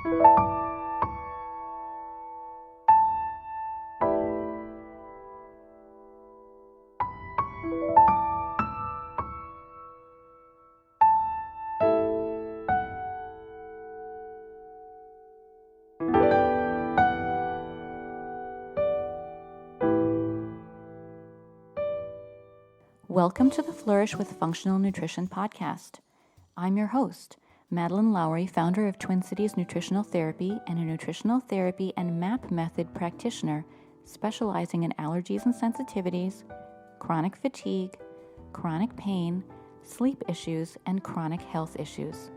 Welcome to the Flourish with Functional Nutrition podcast. I'm your host, Madeline Lowry, founder of Twin Cities Nutritional Therapy and a nutritional therapy and MAP method practitioner specializing in allergies and sensitivities, chronic fatigue, chronic pain, sleep issues, and chronic health issues.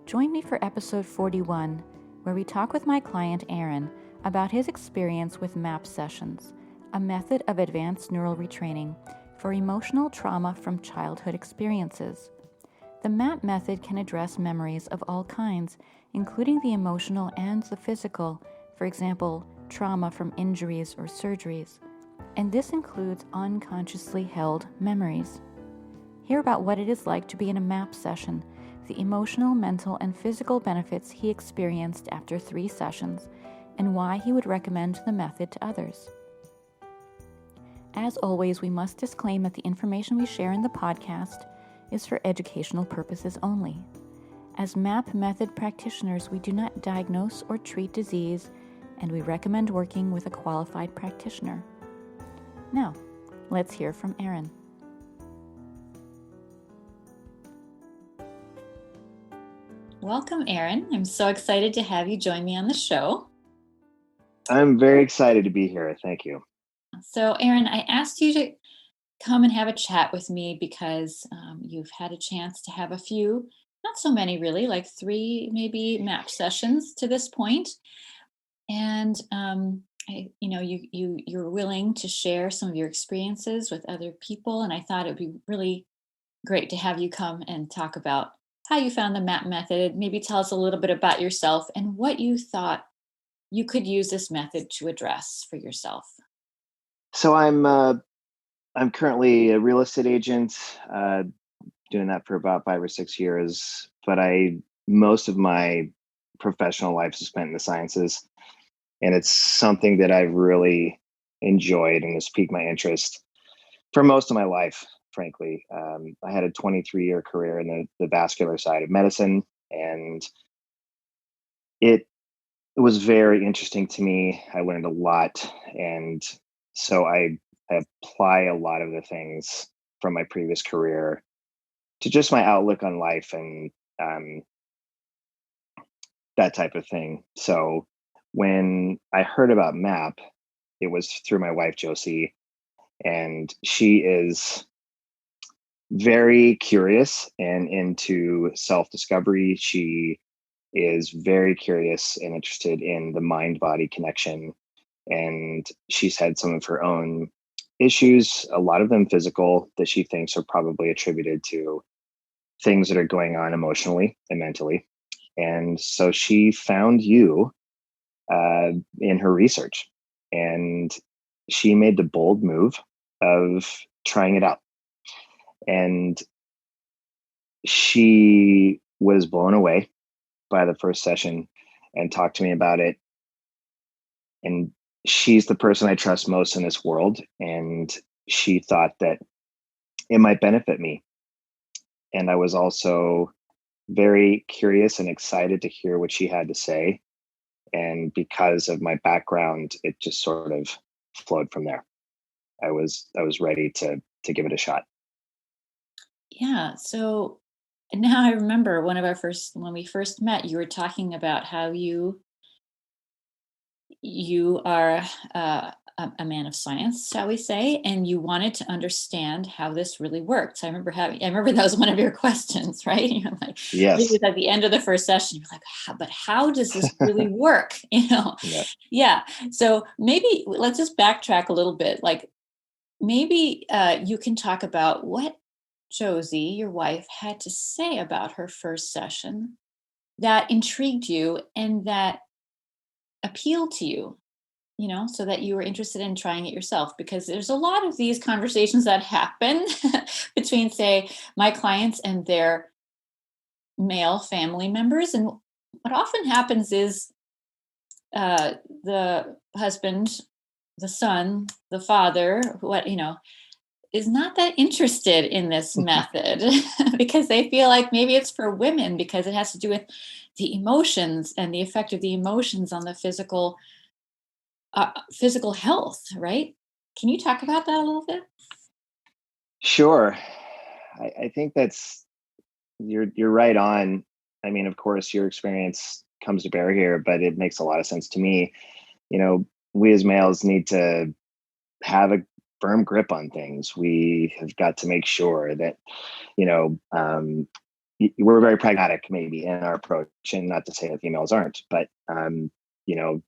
Join me for episode 41, where we talk with my client Aaron about his experience with MAP sessions, a method of advanced neural retraining for emotional trauma from childhood experiences. The MAP method can address memories of all kinds, including the emotional and the physical, for example, trauma from injuries or surgeries. And this includes unconsciously held memories. Hear about what it is like to be in a MAP session, the emotional, mental, and physical benefits he experienced after 3 sessions, and why he would recommend the method to others. As always, we must disclaim that the information we share in the podcast is for educational purposes only. As MAP method practitioners, we do not diagnose or treat disease, and we recommend working with a qualified practitioner. Now, let's hear from Aaron. Welcome, Aaron. I'm so excited to have you join me on the show. I'm very excited to be here. Thank you. So, Aaron, I asked you to come and have a chat with me because you've had a chance to have a few, not so many really, like 3 maybe MAP sessions to this point. And you're willing to share some of your experiences with other people, and I thought it would be really great to have you come and talk about how you found the MAP method. Maybe tell us a little bit about yourself and what you thought you could use this method to address for yourself. So I'm currently a real estate agent, doing that for about 5 or 6 years. But most of my professional life is spent in the sciences, and it's something that I've really enjoyed and has piqued my interest for most of my life. Frankly, I had a 23-year career in the vascular side of medicine, and it was very interesting to me. I learned a lot, and so I apply a lot of the things from my previous career to just my outlook on life and that type of thing. So when I heard about MAP, it was through my wife, Josie, and she is very curious and into self-discovery. She is very curious and interested in the mind-body connection. And she's had some of her own issues, a lot of them physical, that she thinks are probably attributed to things that are going on emotionally and mentally. And so she found you in her research, and she made the bold move of trying it out. And she was blown away by the first session and talked to me about it. And she's the person I trust most in this world. And she thought that it might benefit me. And I was also very curious and excited to hear what she had to say. And because of my background, it just sort of flowed from there. I was ready to give it a shot. Yeah. So now I remember when we first met, you were talking about how you are a man of science, shall we say, and you wanted to understand how this really works. I remember that was one of your questions, right? You're like, I think Yes. it was at the end of the first session, you're like, but how does this really work? Yeah. Yeah. So maybe let's just backtrack a little bit. Like maybe you can talk about what Josie, your wife, had to say about her first session that intrigued you and that appealed to you, so that you were interested in trying it yourself. Because there's a lot of these conversations that happen between, say, my clients and their male family members. And what often happens is the husband, the son, the father, what is not that interested in this method because they feel like maybe it's for women because it has to do with the emotions and the effect of the emotions on the physical health, right? Can you talk about that a little bit? Sure. I think you're right on. I mean, of course, your experience comes to bear here, but it makes a lot of sense to me. You know, we as males need to have a firm grip on things. We have got to make sure that, you know, we're very pragmatic maybe in our approach, and not to say that females aren't, but,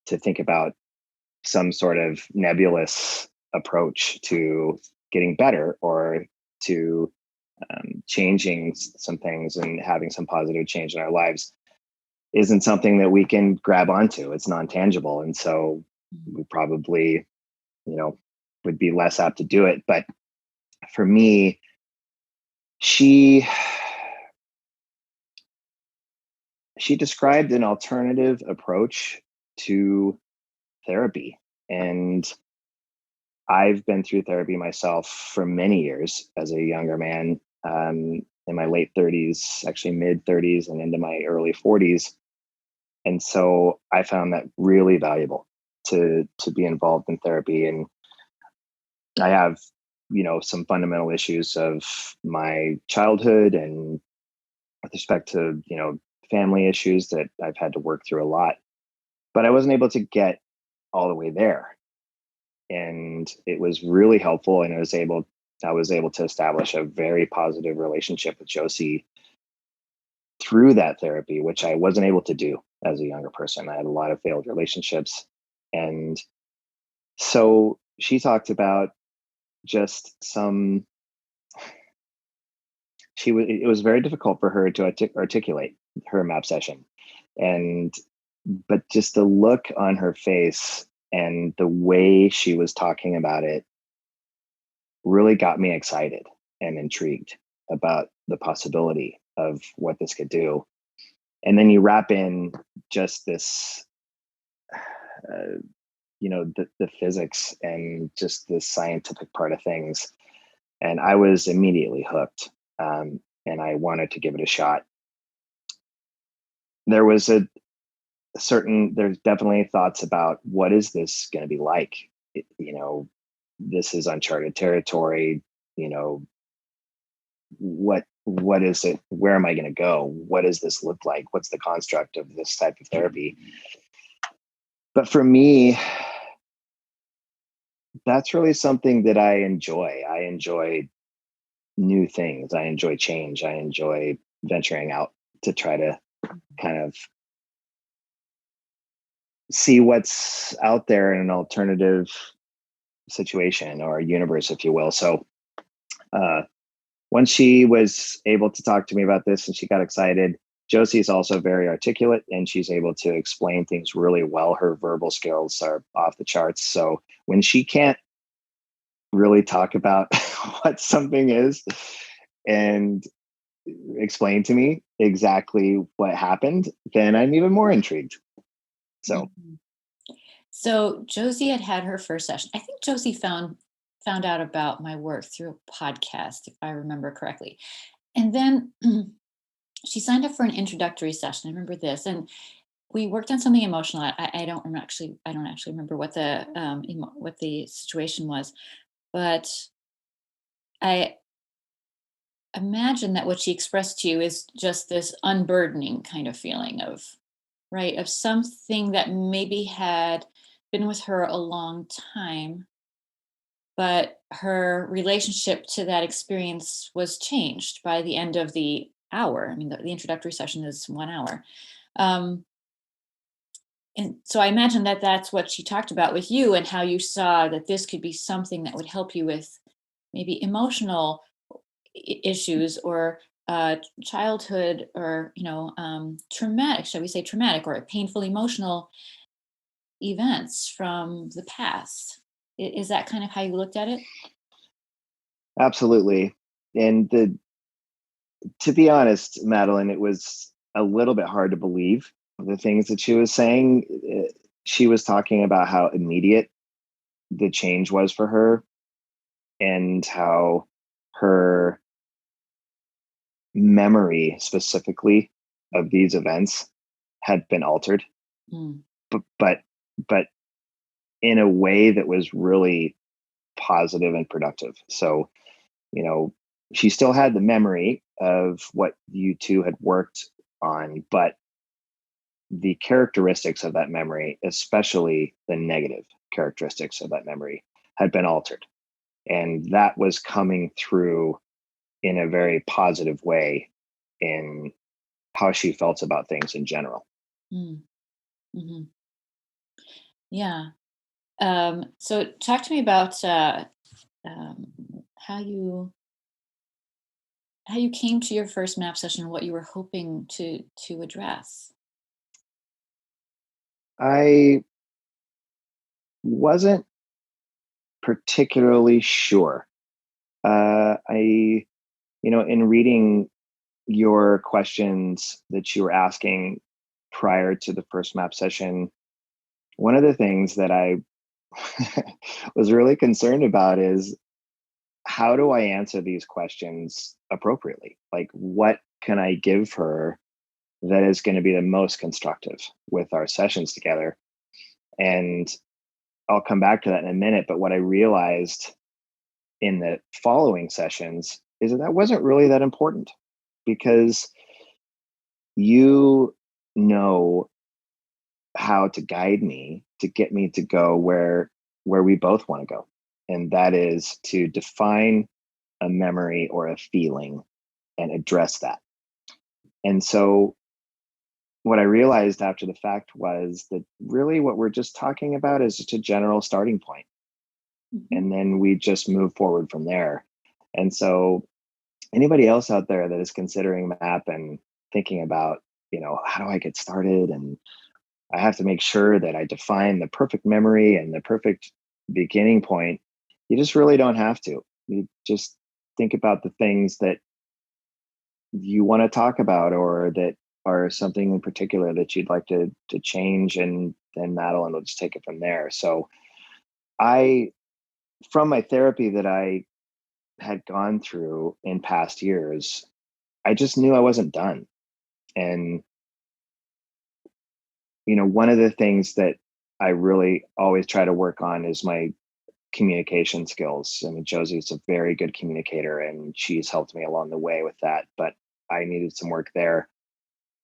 to think about some sort of nebulous approach to getting better or to changing some things and having some positive change in our lives isn't something that we can grab onto. It's non-tangible. And so we probably, you know, would be less apt to do it. But for me, she she described an alternative approach to therapy. And I've been through therapy myself for many years as a younger man, in my late 30s, actually mid 30s, and into my early 40s. And so I found that really valuable to be involved in therapy. And I have, some fundamental issues of my childhood and with respect to, family issues that I've had to work through a lot. But I wasn't able to get all the way there. And it was really helpful. And I was able to establish a very positive relationship with Josie through that therapy, which I wasn't able to do as a younger person. I had a lot of failed relationships. And so she talked about just it was very difficult for her to articulate her map session. And, but just the look on her face and the way she was talking about it really got me excited and intrigued about the possibility of what this could do. And then you wrap in just this, uh, the physics and just the scientific part of things. And I was immediately hooked. And I wanted to give it a shot. There was there's definitely thoughts about what is this going to be like? This is uncharted territory. You know, what is it? Where am I going to go? What does this look like? What's the construct of this type of therapy? But for me, that's really something that I enjoy. I enjoy new things. I enjoy change. I enjoy venturing out to try to kind of see what's out there in an alternative situation or universe, if you will. So uh, once she was able to talk to me about this and she got excited, Josie is also very articulate and she's able to explain things really well. Her verbal skills are off the charts. So when she can't really talk about what something is and explain to me exactly what happened, then I'm even more intrigued. So Mhm. So Josie had her first session. I think Josie found out about my work through a podcast, if I remember correctly. And then she signed up for an introductory session. I remember this, and we worked on something emotional. I don't actually remember what what the situation was, but I imagine that what she expressed to you is just this unburdening kind of feeling of, right, of something that maybe had been with her a long time, but her relationship to that experience was changed by the end of the hour. I mean, the introductory session is 1 hour. Um, and so I imagine that that's what she talked about with you and how you saw that this could be something that would help you with maybe emotional issues or childhood or traumatic, shall we say traumatic or painful emotional events from the past. Is that kind of how you looked at it? absolutely. And to be honest, Madeline, it was a little bit hard to believe the things that she was saying, she was talking about how immediate the change was for her and how her memory specifically of these events had been altered, Mm. but but in a way that was really positive and productive. So, you know, she still had the memory of what you two had worked on, but the characteristics of that memory, especially the negative characteristics of that memory, had been altered. And that was coming through in a very positive way in how she felt about things in general. Mm. Hmm. Yeah. So talk to me about um, how you came to your first map session, what you were hoping to address. I wasn't particularly sure. In reading your questions that you were asking prior to the first map session, one of the things that I was really concerned about is how do I answer these questions appropriately? Like, what can I give her that is going to be the most constructive with our sessions together? And I'll come back to that in a minute. But what I realized in the following sessions is that that wasn't really that important because you know how to guide me to get me to go where we both want to go, and that is to define a memory or a feeling and address that. And so what I realized after the fact was that really what we're just talking about is just a general starting point, Mhm. and then we just move forward from there. And so anybody else out there that is considering map and thinking about, how do I get started, and I have to make sure that I define the perfect memory and the perfect beginning point. You just really don't have to. You just think about the things that you want to talk about or that are something in particular that you'd like to change, and then Madeline will just take it from there. So I from my therapy that I had gone through in past years, I just knew I wasn't done. And one of the things that I really always try to work on is my communication skills. I mean, Josie's a very good communicator and she's helped me along the way with that, but I needed some work there.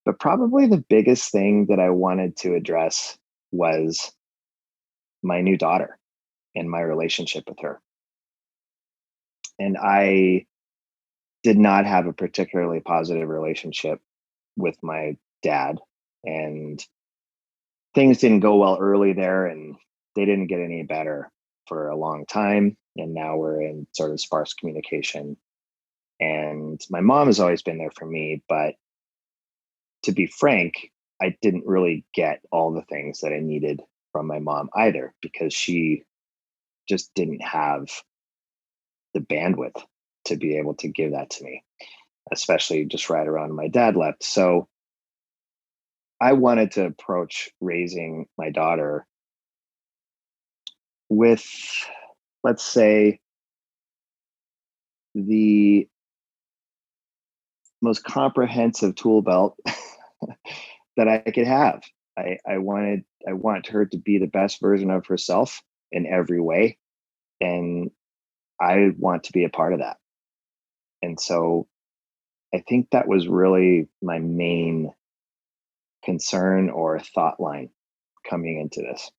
But probably the biggest thing that I wanted to address was my new daughter and my relationship with her. And I did not have a particularly positive relationship with my dad. And things didn't go well early there, and they didn't get any better for a long time. And now we're in sort of sparse communication. And my mom has always been there for me, but to be frank, I didn't really get all the things that I needed from my mom either because she just didn't have the bandwidth to be able to give that to me, especially just right around my dad left. So I wanted to approach raising my daughter with, let's say, the most comprehensive tool belt that I could have. I want her to be the best version of herself in every way. And I want to be a part of that. And so I think that was really my main concern or thought line coming into this.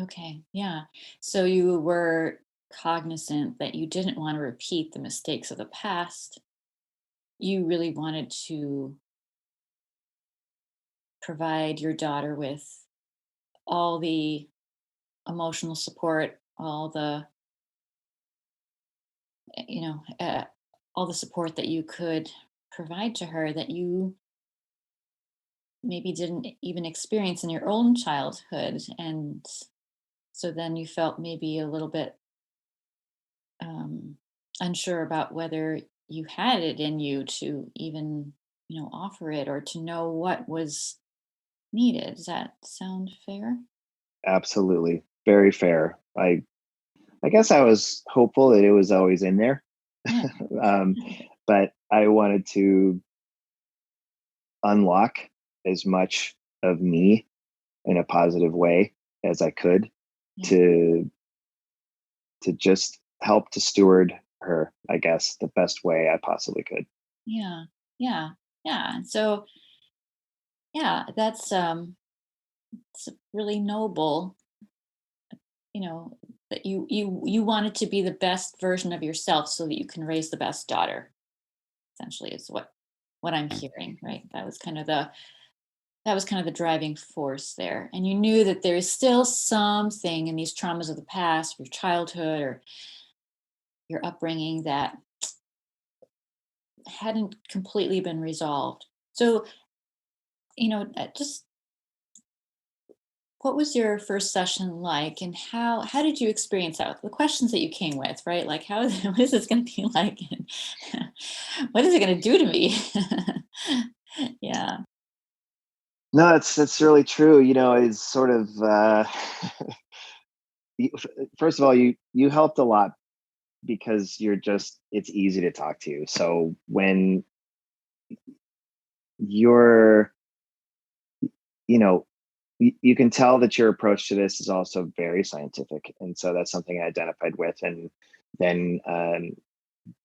Okay, yeah. So you were cognizant that you didn't want to repeat the mistakes of the past. You really wanted to provide your daughter with all the emotional support, you know, uh, all the support that you could provide to her that you maybe didn't even experience in your own childhood. And so then you felt maybe a little bit um, unsure about whether you had it in you to even offer it or to know what was needed. Does that sound fair? Absolutely. Very fair. I guess I was hopeful that it was always in there. Yeah. um, but I wanted to unlock as much of me in a positive way as I could Yeah. to just help to steward her, I guess, the best way I possibly could. Yeah. Yeah. Yeah. So yeah, that's it's really noble, you know, that you wanted to be the best version of yourself so that you can raise the best daughter. Essentially is what I'm hearing, right? That was kind of the driving force there. And you knew that there is still something in these traumas of the past, your childhood or your upbringing that hadn't completely been resolved. So, just what was your first session like and how did you experience that? The questions that you came with, right? Like what is this going to be like? And what is it going to do to me? Yeah. No, that's really true. It's sort of first of all, you helped a lot because it's easy to talk to. So when you're, you know, you can tell that your approach to this is also very scientific, and so that's something I identified with. And then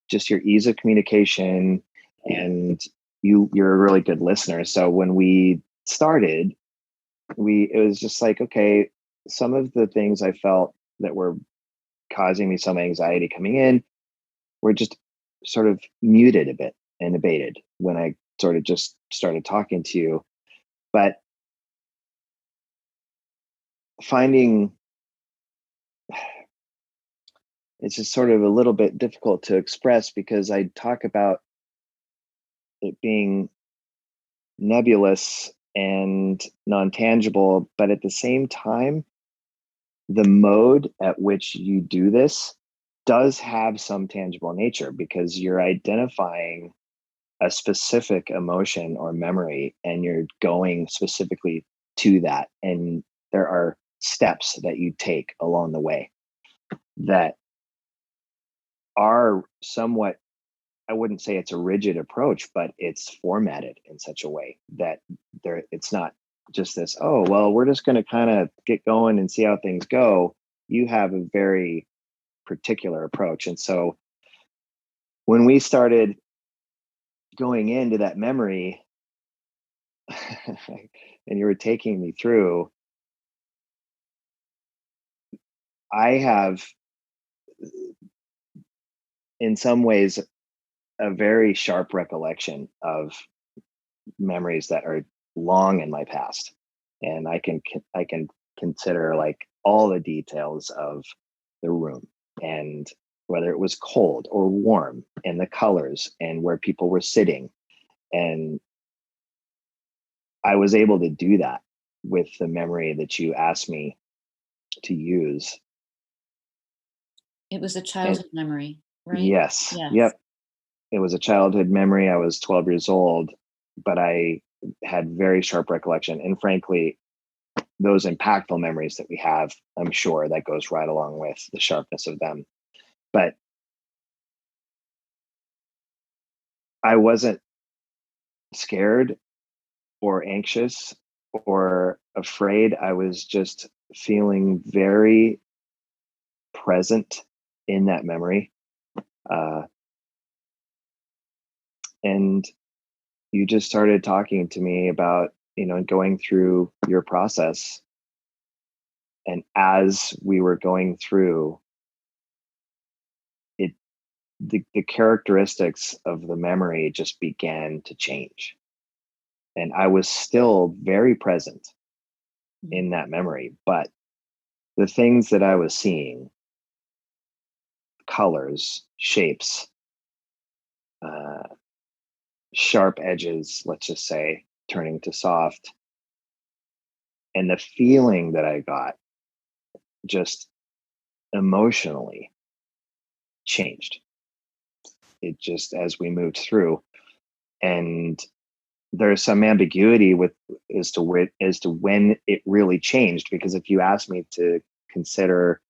just your ease of communication, and you're a really good listener. So when we started, it was just like, okay, some of the things I felt that were causing me some anxiety coming in were just sort of muted a bit and abated when I sort of just started talking to you. But finding it's just sort of a little bit difficult to express because I talk about it being nebulous and non tangible, but at the same time, the mode at which you do this does have some tangible nature because you're identifying a specific emotion or memory and you're going specifically to that. And there are steps that you take along the way that are somewhat, I wouldn't say it's a rigid approach, but it's formatted in such a way that it's not just this, oh, well, we're just going to kind of get going and see how things go. You have a very particular approach. And so when we started going into that memory and you were taking me through, I have, in some ways, a very sharp recollection of memories that are long in my past, and I can consider like all the details of the room and whether it was cold or warm and the colors and where people were sitting, and I was able to do that with the memory that you asked me to use. It was a And childhood memory, right? yes, Yes. yep, it was a childhood memory. I was 12 years old, but I had very sharp recollection, and frankly, those impactful memories that we have, I'm sure that goes right along with the sharpness of them. But I wasn't scared or anxious or afraid. I was just feeling very present in that memory. Uh, and you just started talking to me about, going through your process. And as we were going through it, the characteristics of the memory just began to change. And I was still very present Mhm. in that memory, but the things that I was seeing, colors, shapes, uh, sharp edges, let's just say, turning to soft, and the feeling that I got just emotionally changed. It just, as we moved through. And there's some ambiguity with as to when it really changed. Because if you ask me to consider,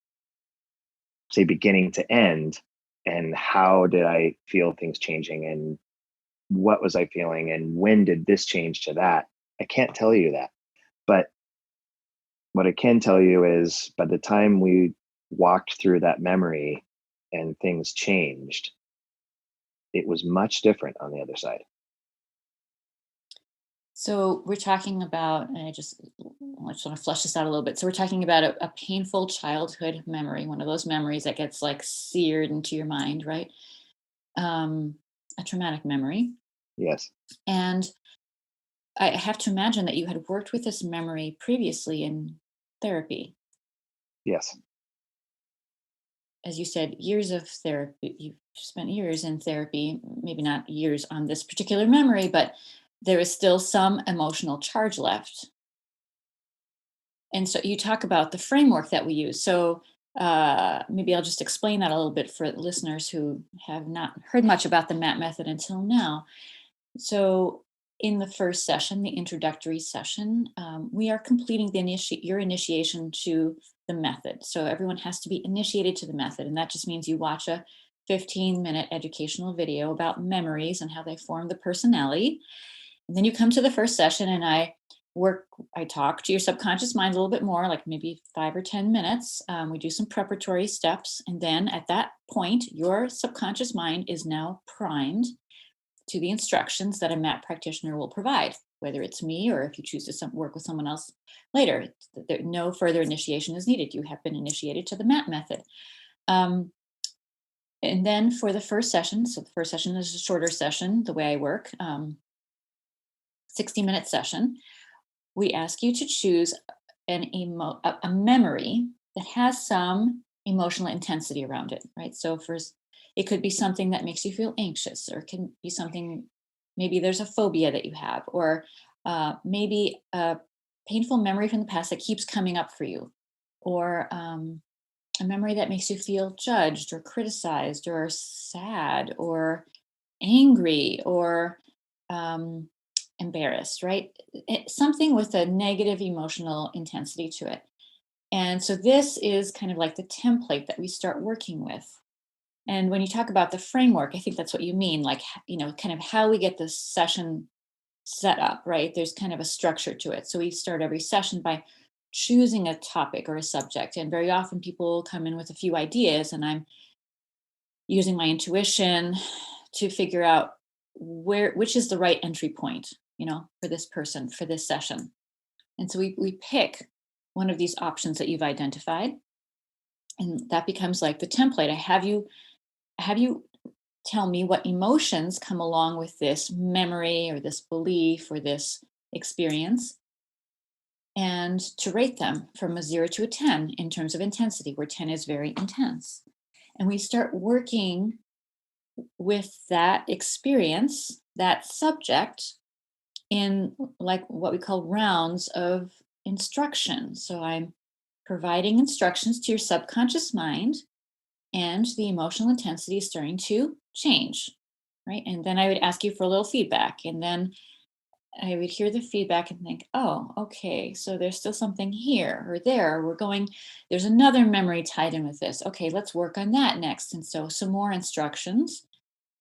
say, beginning to end, and how did I feel things changing, and what was I feeling, and when did this change to that, I can't tell you that. But what I can tell you is, by the time we walked through that memory and things changed, it was much different on the other side. So we're talking about, and I just want to flesh this out a little bit. So we're talking about a painful childhood memory, one of those memories that gets like seared into your mind, right? Um, a traumatic memory. Yes. And I have to imagine that you had worked with this memory previously in therapy. Yes. As you said, years of therapy, you've spent years in therapy, maybe not years on this particular memory, but there is still some emotional charge left. And so you talk about the framework that we use. So maybe I'll just explain that a little bit for listeners who have not heard much about the MAP method until now. So in the first session, the introductory session, we are completing your initiation to the method. So everyone has to be initiated to the method, and that just means you watch a 15-minute educational video about memories and how they form the personality. And then you come to the first session, and I talk to your subconscious mind a little bit more, like maybe 5 or 10 minutes. We do some preparatory steps. And then at that point, your subconscious mind is now primed to the instructions that a MAP practitioner will provide, whether it's me or if you choose to work with someone else later. No further initiation is needed. You have been initiated to the MAP method. Um, and then for the first session, so the first session is a shorter session, the way I work, 60-minute session. We ask you to choose a memory that has some emotional intensity around it, right? So first, it could be something that makes you feel anxious, or it can be something, maybe there's a phobia that you have, or maybe a painful memory from the past that keeps coming up for you, or a memory that makes you feel judged or criticized or sad or angry or um, embarrassed, right? Something with a negative emotional intensity to it. And so this is kind of like the template that we start working with. And when you talk about the framework, I think that's what you mean, like, kind of how we get this session set up, right? There's kind of a structure to it. So we start every session by choosing a topic or a subject. And very often people come in with a few ideas, and I'm using my intuition to figure out which is the right entry point, for this person for this session. And so we pick one of these options that you've identified, and that becomes like the template. I have you tell me what emotions come along with this memory or this belief or this experience, and to rate them from a 0 to a 10 in terms of intensity, where 10 is very intense. And we start working with that experience, that subject, in like what we call rounds of instruction. So I'm providing instructions to your subconscious mind, and the emotional intensity is starting to change, right? And then I would ask you for a little feedback, and then I would hear the feedback and think, oh, okay, so there's still something here or there. There's another memory tied in with this. Okay, let's work on that next. And so some more instructions.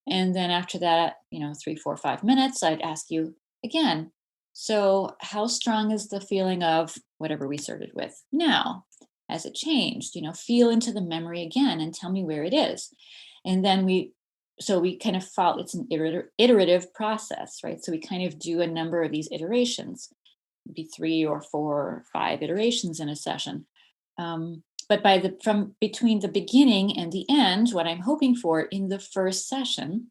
And then after that, 3, 4, 5 minutes, I'd ask you again, so how strong is the feeling of whatever we started with now? Has it changed? Feel into the memory again and tell me where it is. And then we kind of follow, it's an iterative process, right? So we kind of do a number of these iterations, maybe 3 or 4 or 5 iterations in a session. But from between the beginning and the end, what I'm hoping for in the first session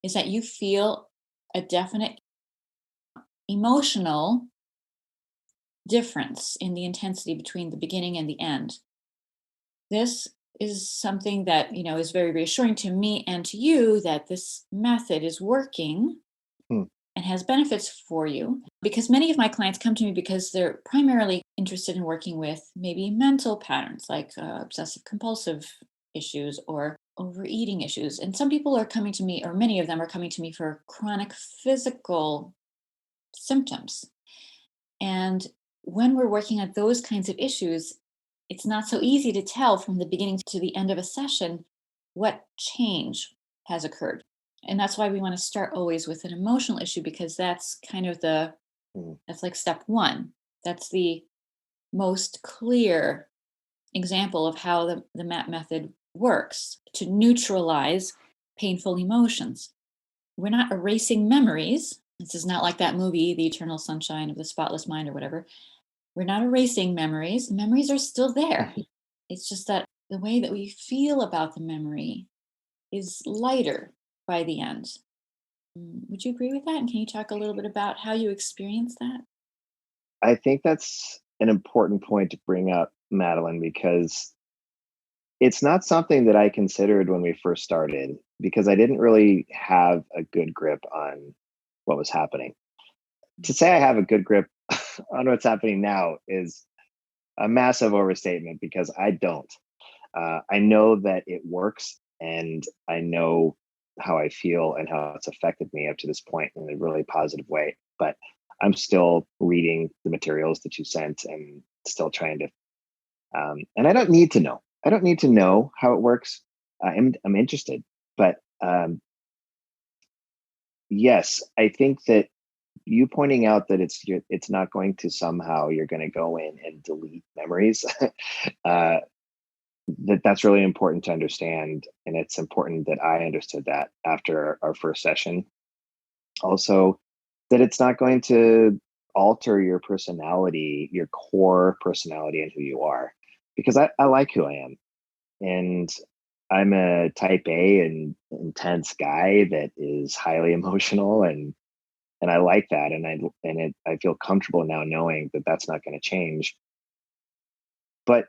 is that you feel a definite emotional difference in the intensity between the beginning and the end. This is something that, is very reassuring to me and to you, that this method is working Hmm. and has benefits for you, because many of my clients come to me because they're primarily interested in working with maybe mental patterns like obsessive compulsive issues or overeating issues. And some people are coming to me, or many of them are coming to me, for chronic physical symptoms. And when we're working on those kinds of issues, it's not so easy to tell from the beginning to the end of a session what change has occurred. And that's why we want to start always with an emotional issue, because that's kind of Mm. that's like step one. That's the most clear example of how the MAP method works to neutralize painful emotions. We're not erasing memories. This is not like that movie, The Eternal Sunshine of the Spotless Mind or whatever. We're not erasing memories. Memories are still there. It's just that the way that we feel about the memory is lighter by the end. Would you agree with that? And can you talk a little bit about how you experience that? I think that's an important point to bring up, Madeline, because it's not something that I considered when we first started because I didn't really have a good grip on what was happening. To say I have a good grip on what's happening now is a massive overstatement because I don't. I know that it works and I know how I feel and how it's affected me up to this point in a really positive way. But I'm still reading the materials that you sent and still trying to, and I don't need to know. I don't need to know how it works. I'm interested, but yes, I think that you pointing out that it's not going to somehow you're going to go in and delete memories. uh, that's really important to understand, and it's important that I understood that after our first session. Also, that it's not going to alter your personality, your core personality, and who you are, because I like who I am, and I'm a type A and intense guy that is highly emotional, and I like that, I feel comfortable now knowing that that's not going to change. But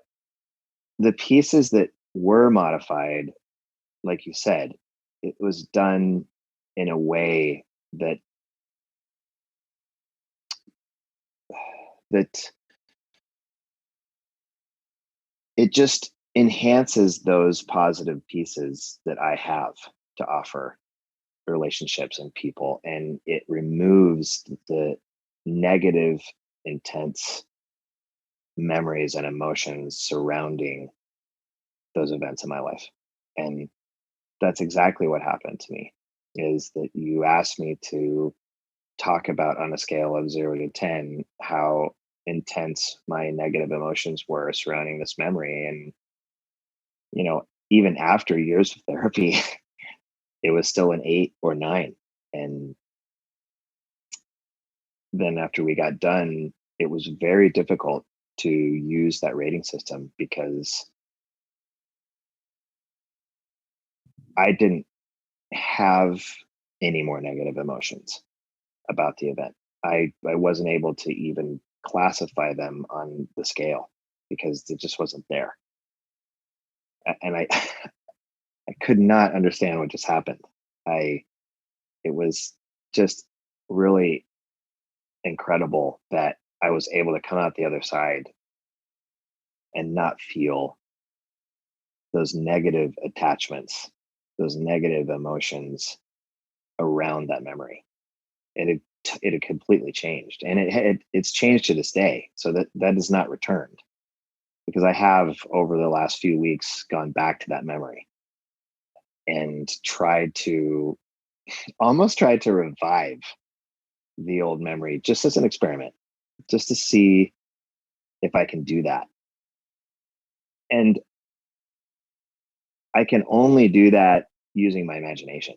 the pieces that were modified, like you said, it was done in a way that that it just enhances those positive pieces that I have to offer relationships and people, and it removes the negative, intense memories and emotions surrounding those events in my life. And that's exactly what happened to me, is that you asked me to talk about on a scale of 0 to 10 how intense my negative emotions were surrounding this memory. And even after years of therapy, it was still an 8 or 9. And then after we got done, it was very difficult to use that rating system because I didn't have any more negative emotions about the event. I wasn't able to even classify them on the scale because it just wasn't there. And I could not understand what just happened. I It was just really incredible that I was able to come out the other side and not feel those negative attachments, those negative emotions around that memory. It had completely changed, and it's changed to this day. So that is not returned because I have over the last few weeks gone back to that memory and tried to revive the old memory just as an experiment, just to see if I can do that. And I can only do that using my imagination.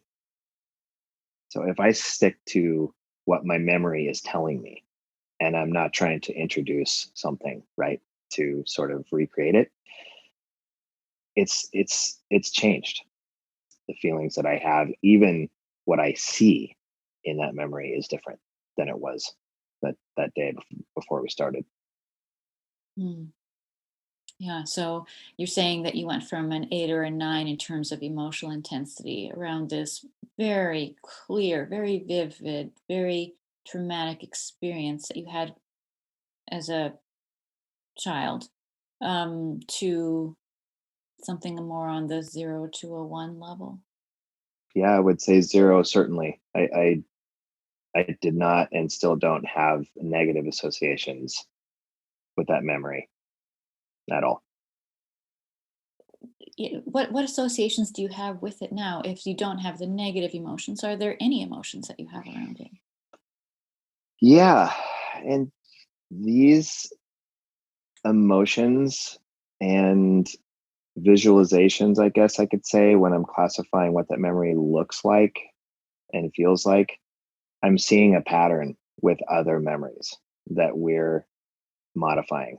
So if I stick to what my memory is telling me and I'm not trying to introduce something, right, to sort of recreate it, it's changed. The feelings that I have, even what I see in that memory is different than it was that day before we started. Hmm. Yeah. So you're saying that you went from an 8 or a 9 in terms of emotional intensity around this very clear, very vivid, very traumatic experience that you had as a child, to something more on the 0 to a 1 level. Yeah, I would say 0 certainly. I I did not and still don't have negative associations with that memory at all. What associations do you have with it now if you don't have the negative emotions? Are there any emotions that you have around it? Yeah. And these emotions and visualizations, I guess I could say, when I'm classifying what that memory looks like and feels like, I'm seeing a pattern with other memories that we're modifying.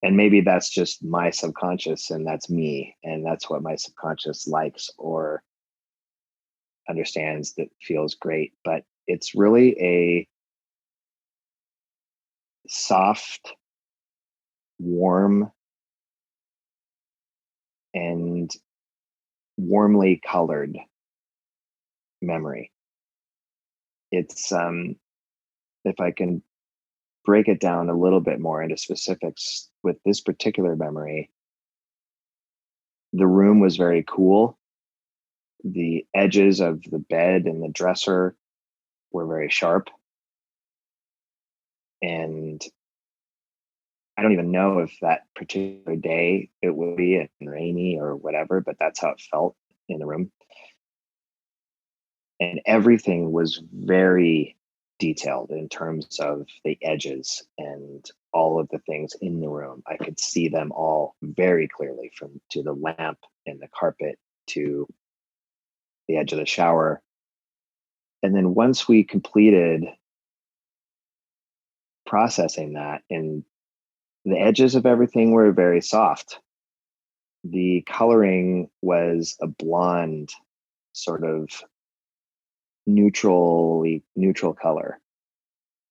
And maybe that's just my subconscious and that's me. And that's what my subconscious likes or understands that feels great. But it's really a soft, warm, and warmly colored memory. It's if I can break it down a little bit more into specifics with this particular memory, the room was very cool. The edges of the bed and the dresser were very sharp. And I don't even know if that particular day it would be rainy or whatever, but that's how it felt in the room. And everything was very detailed in terms of the edges and all of the things in the room. I could see them all very clearly, from to the lamp and the carpet to the edge of the shower. And then once we completed processing that, and the edges of everything were very soft, the coloring was a blonde, sort of neutral color,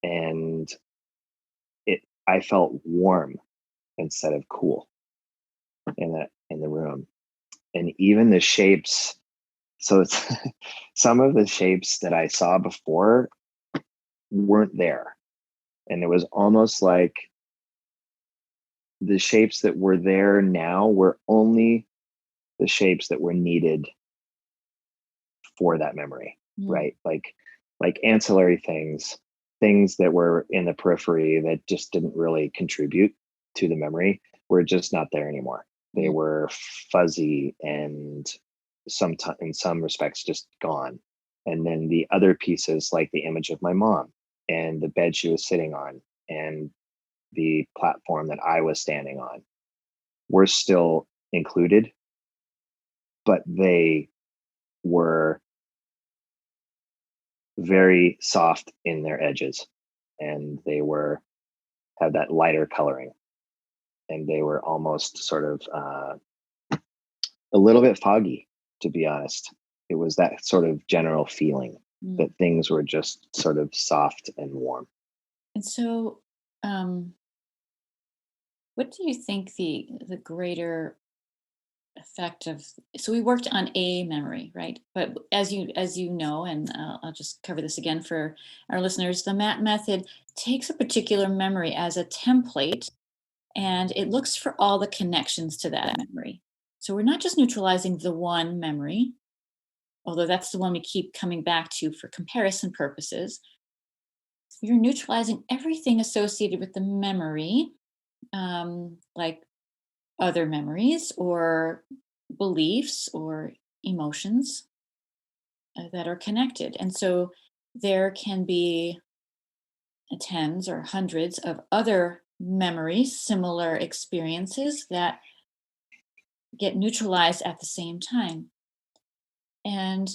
and it I felt warm instead of cool in the room. And even the shapes, so it's some of the shapes that I saw before weren't there, and it was almost like the shapes that were there now were only the shapes that were needed for that memory, Mm. right? Like ancillary things that were in the periphery that just didn't really contribute to the memory were just not there anymore. They Mm. were fuzzy and in some respects just gone. And then the other pieces, like the image of my mom and the bed she was sitting on and the platform that I was standing on, were still included, but they were very soft in their edges, and they were had that lighter coloring, and they were almost sort of a little bit foggy, to be honest. It was that sort of general feeling Mm. that things were just sort of soft and warm. And so, um, what do you think the greater effect of? So we worked on a memory, right? But as you know, and I'll just cover this again for our listeners, the MAP method takes a particular memory as a template, and it looks for all the connections to that memory. So we're not just neutralizing the one memory, although that's the one we keep coming back to for comparison purposes. You're neutralizing everything associated with the memory, like other memories or beliefs or emotions that are connected. And so there can be tens or hundreds of other memories, similar experiences that get neutralized at the same time. And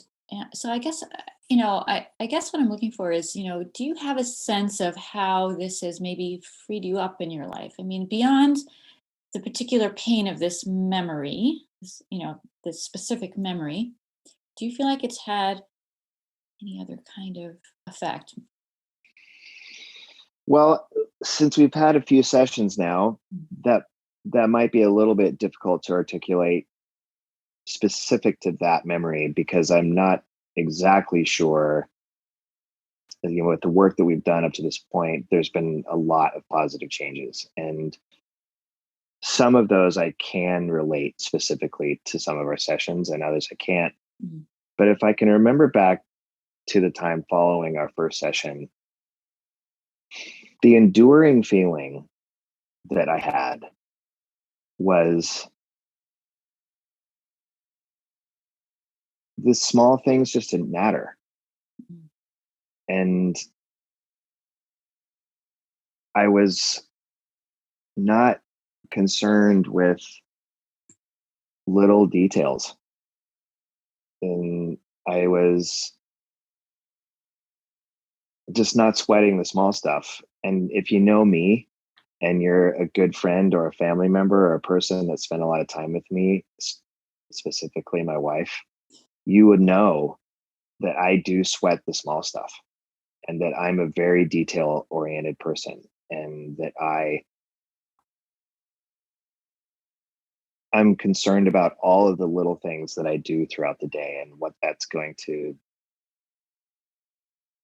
so I guess, I guess what I'm looking for is, do you have a sense of how this has maybe freed you up in your life? I mean, beyond the particular pain of this memory, this specific memory, do you feel like it's had any other kind of effect? Well, since we've had a few sessions now, Mm. that that might be a little bit difficult to articulate specific to that memory, because I'm not exactly sure. With the work that we've done up to this point, there's been a lot of positive changes, and some of those I can relate specifically to some of our sessions, and others I can't. Mm. But if I can remember back to the time following our first session, the enduring feeling that I had was the small things just didn't matter. Mm. And I was not concerned with little details. And I was just not sweating the small stuff. And if you know me and you're a good friend or a family member or a person that spent a lot of time with me, specifically my wife, you would know that I do sweat the small stuff and that I'm a very detail oriented person and that I'm concerned about all of the little things that I do throughout the day and what that's going to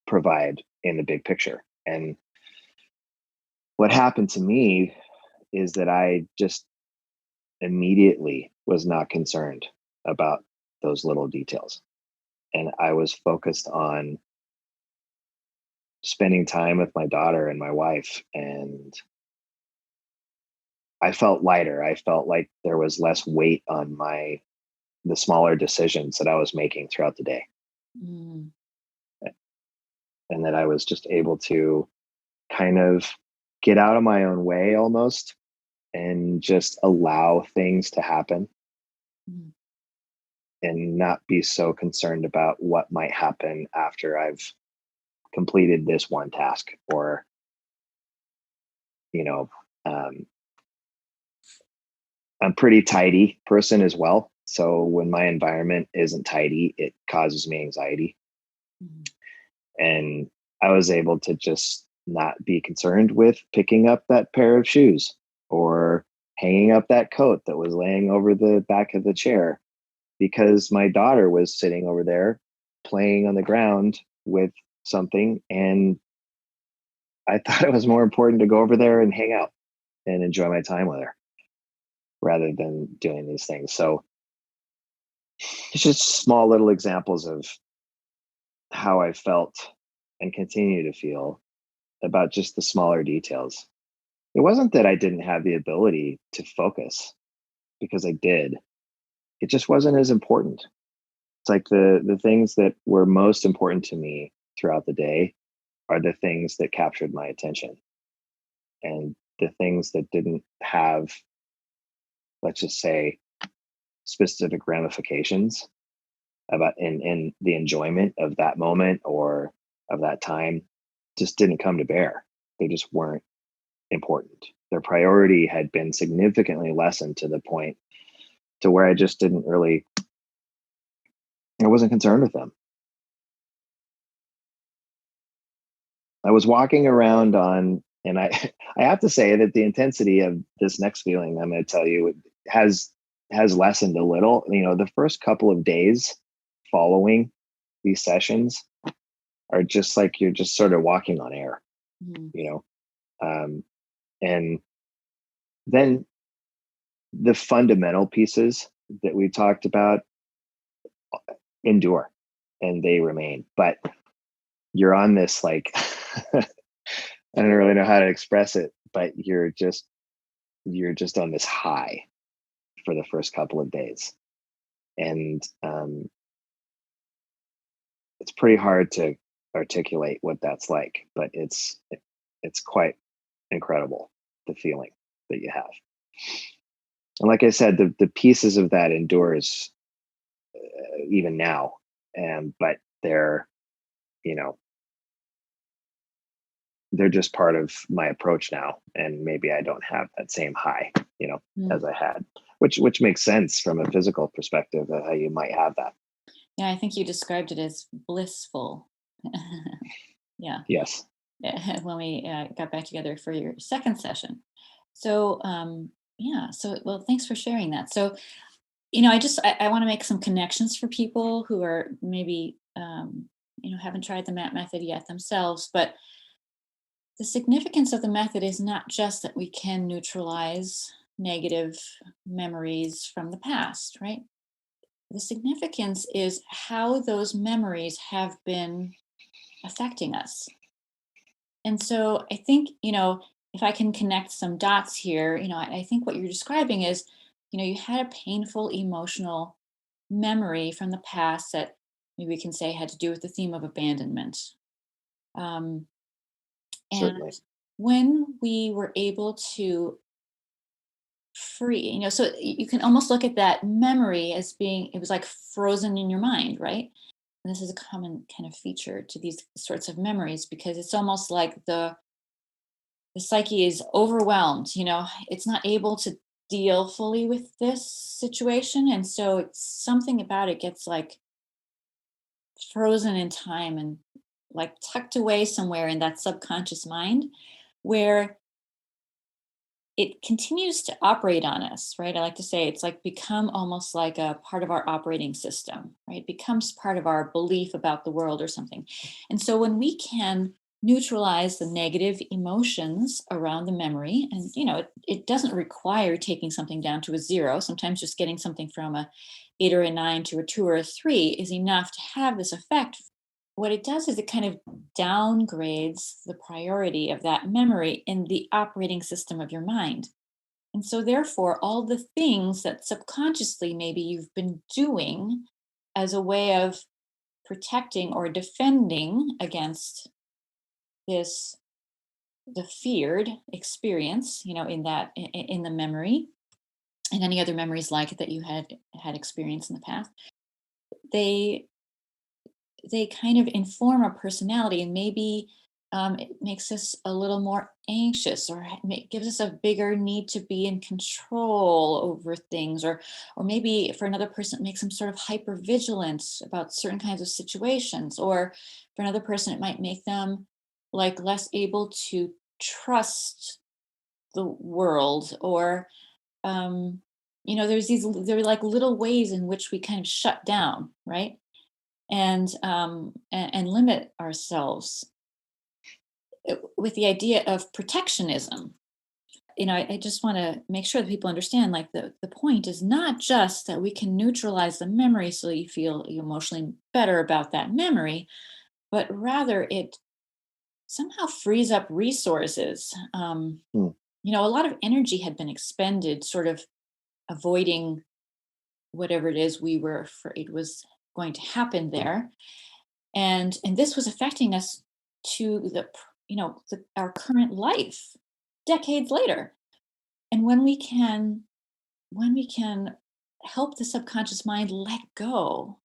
provide in the big picture. And what happened to me is that I just immediately was not concerned about those little details. And I was focused on spending time with my daughter and my wife. And I felt lighter. I felt like there was less weight on the smaller decisions that I was making throughout the day. Mm. And that I was just able to kind of get out of my own way almost and just allow things to happen Mm. and not be so concerned about what might happen after I've completed this one task or, you know, um, I'm pretty tidy person as well. So when my environment isn't tidy, it causes me anxiety. Mm. And I was able to just not be concerned with picking up that pair of shoes or hanging up that coat that was laying over the back of the chair because my daughter was sitting over there playing on the ground with something. And I thought it was more important to go over there and hang out and enjoy my time with her rather than doing these things. So it's just small little examples of how I felt and continue to feel about just the smaller details. It wasn't that I didn't have the ability to focus because I did. It just wasn't as important. It's like the things that were most important to me throughout the day are the things that captured my attention. And the things that didn't have, let's just say, specific ramifications about in the enjoyment of that moment or of that time just didn't come to bear. They just weren't important. Their priority had been significantly lessened to the point to where I just didn't really, I wasn't concerned with them. I was walking around and I have to say that the intensity of this next feeling I'm going to tell you has has lessened a little. You know, the first couple of days following these sessions are just like you're just sort of walking on air, Mm. you know, um, and then the fundamental pieces that we talked about endure and they remain. But you're on this like I don't really know how to express it, but you're just on this high for the first couple of days, and it's pretty hard to articulate what that's like, but it's quite incredible the feeling that you have. And like I said, the pieces of that endures even now, and but they're you know they're just part of my approach now, and maybe I don't have that same high, Mm. as I had, which makes sense from a physical perspective how you might have that. Yeah, I think you described it as blissful. Yeah, Yes. when we got back together for your second session. So, yeah, so well, thanks for sharing that. So, I want to make some connections for people who are maybe, haven't tried the MAP method yet themselves. But the significance of the method is not just that we can neutralize negative memories from the past, right? The significance is how those memories have been affecting us. And so I think, if I can connect some dots here, I think what you're describing is, you had a painful emotional memory from the past that maybe we can say had to do with the theme of abandonment. Um, Certainly. and when we were able to free, so you can almost look at that memory as being, it was like frozen in your mind, right? And this is a common kind of feature to these sorts of memories because it's almost like the psyche is overwhelmed, it's not able to deal fully with this situation. And so it's something about it gets like frozen in time and like tucked away somewhere in that subconscious mind where it continues to operate on us, right? I like to say it's like become almost like a part of our operating system, right? It becomes part of our belief about the world or something. And so when we can neutralize the negative emotions around the memory, and it doesn't require taking something down to a 0. Sometimes just getting something from a 8 or a 9 to a 2 or a 3 is enough to have this effect. What it does is it kind of downgrades the priority of that memory in the operating system of your mind. And so, therefore, all the things that subconsciously maybe you've been doing as a way of protecting or defending against this, the feared experience, in that, in the memory, and any other memories like it that you had experienced in the past, they they kind of inform our personality, and maybe it makes us a little more anxious, or gives us a bigger need to be in control over things, or maybe for another person it makes them sort of hyper vigilant about certain kinds of situations, or for another person it might make them like less able to trust the world, or um there are like little ways in which we kind of shut down, right? And limit ourselves with the idea of protectionism. I just want to make sure that people understand, like, the point is not just that we can neutralize the memory so you feel emotionally better about that memory, but rather it somehow frees up resources. Hmm. A lot of energy had been expended sort of avoiding whatever it is we were afraid was going to happen there, and this was affecting us to our current life decades later. And when we can help the subconscious mind let go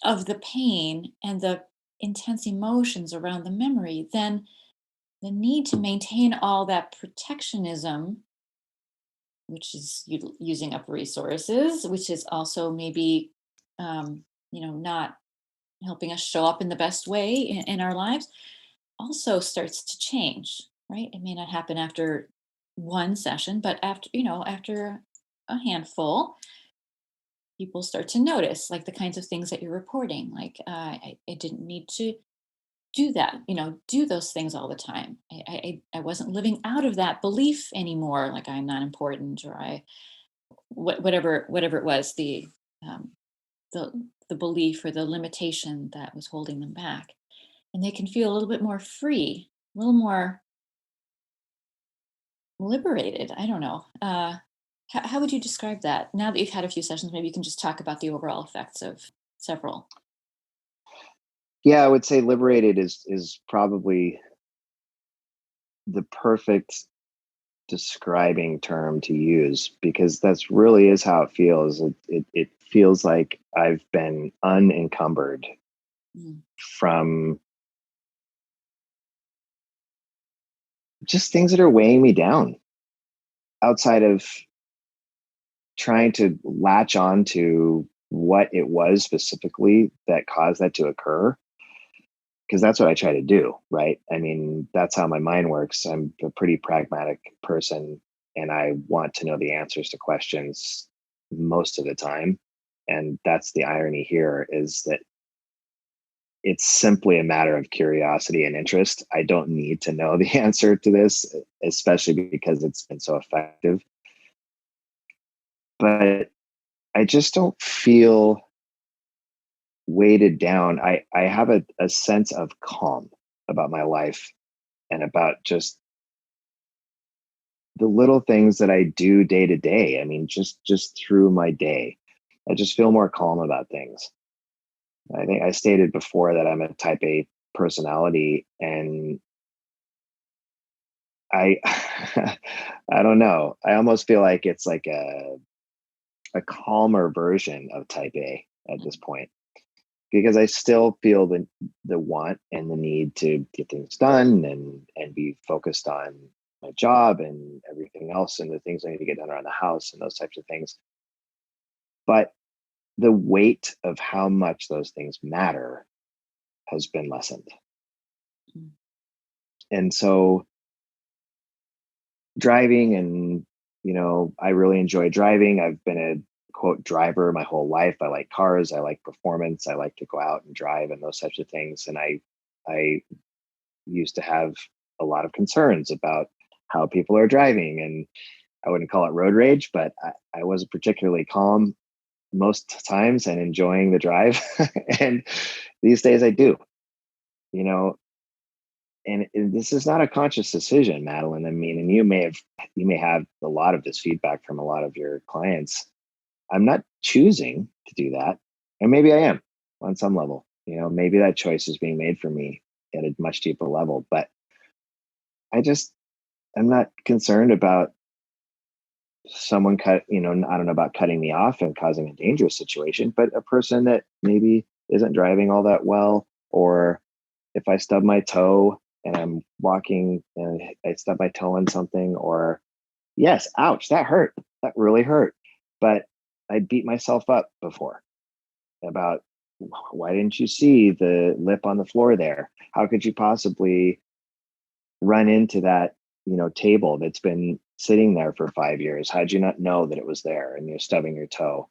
of the pain and the intense emotions around the memory, then the need to maintain all that protectionism, which is using up resources, which is also maybe not helping us show up in the best way in our lives, also starts to change, right? It may not happen after one session, but after a handful, people start to notice like the kinds of things that you're reporting. Like, I didn't need to do that, do those things all the time. I wasn't living out of that belief anymore, like I'm not important, or whatever it was, um, the the belief or the limitation that was holding them back, and they can feel a little bit more free, a little more liberated. I don't know. How would you describe that? Now that you've had a few sessions, maybe you can just talk about the overall effects of several. Yeah, I would say liberated is probably the perfect describing term to use, because that's really is how it feels. It feels like I've been unencumbered Mm. from just things that are weighing me down outside of trying to latch on to what it was specifically that caused that to occur, because that's what I try to do, right? I mean, that's how my mind works. I'm a pretty pragmatic person, and I want to know the answers to questions most of the time. And that's the irony here, is that it's simply a matter of curiosity and interest. I don't need to know the answer to this, especially because it's been so effective. But I just don't feel weighted down. I have a sense of calm about my life and about just the little things that I do day to day. I mean, just through my day, I just feel more calm about things. I think I stated before that I'm a type A personality, and I I don't know. I almost feel like it's like a calmer version of type A at this point, because I still feel the want and the need to get things done and be focused on my job and everything else and the things I need to get done around the house and those types of things. But the weight of how much those things matter has been lessened. Mm. And so driving and, I really enjoy driving. I've been a quote driver my whole life. I like cars, I like performance, I like to go out and drive and those types of things. And I used to have a lot of concerns about how people are driving, and I wouldn't call it road rage, but I wasn't particularly calm most times and enjoying the drive. And these days I do, you know, and this is not a conscious decision, Madeline. I mean, and you may have a lot of this feedback from a lot of your clients. I'm not choosing to do that. And maybe I am on some level. Maybe that choice is being made for me at a much deeper level. But I'm not concerned about someone I don't know about cutting me off and causing a dangerous situation, but a person that maybe isn't driving all that well, or if I stub my toe and I'm walking and I stub my toe on something, or yes, ouch, that hurt. That really hurt. But I beat myself up before about, why didn't you see the lip on the floor there? How could you possibly run into that, table that's been sitting there for 5 years? How'd you not know that it was there and you're stubbing your toe?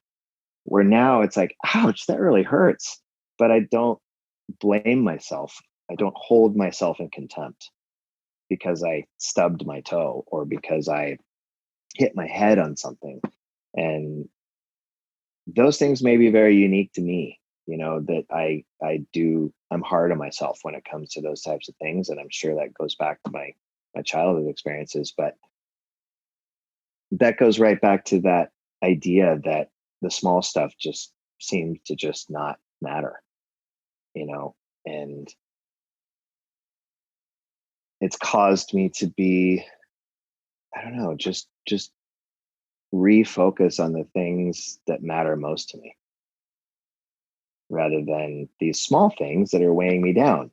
Where now it's like, ouch, that really hurts. But I don't blame myself. I don't hold myself in contempt because I stubbed my toe or because I hit my head on something. And those things may be very unique to me, that I'm hard on myself when it comes to those types of things. And I'm sure that goes back to my childhood experiences. But that goes right back to that idea that the small stuff just seems to just not matter, and it's caused me to be, I don't know, just refocus on the things that matter most to me rather than these small things that are weighing me down.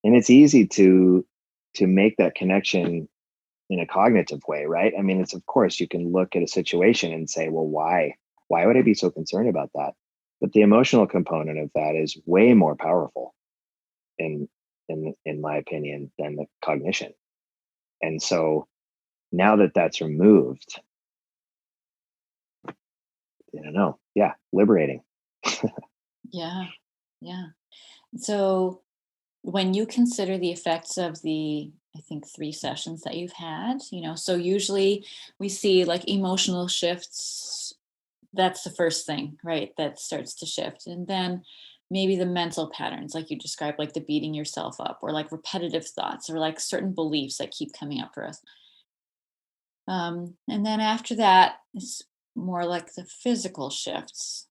And it's easy to make that connection in a cognitive way, right? I mean, it's, of course, you can look at a situation and say, well, why would I be so concerned about that? But the emotional component of that is way more powerful in in my opinion than the cognition. And so now that that's removed, I don't know. Yeah, liberating. Yeah. Yeah. So when you consider the effects of the, I think, 3 sessions that you've had, so usually we see like emotional shifts. That's the first thing, right? That starts to shift. And then maybe the mental patterns, like you described, like the beating yourself up, or like repetitive thoughts, or like certain beliefs that keep coming up for us. And then after that, it's more like the physical shifts.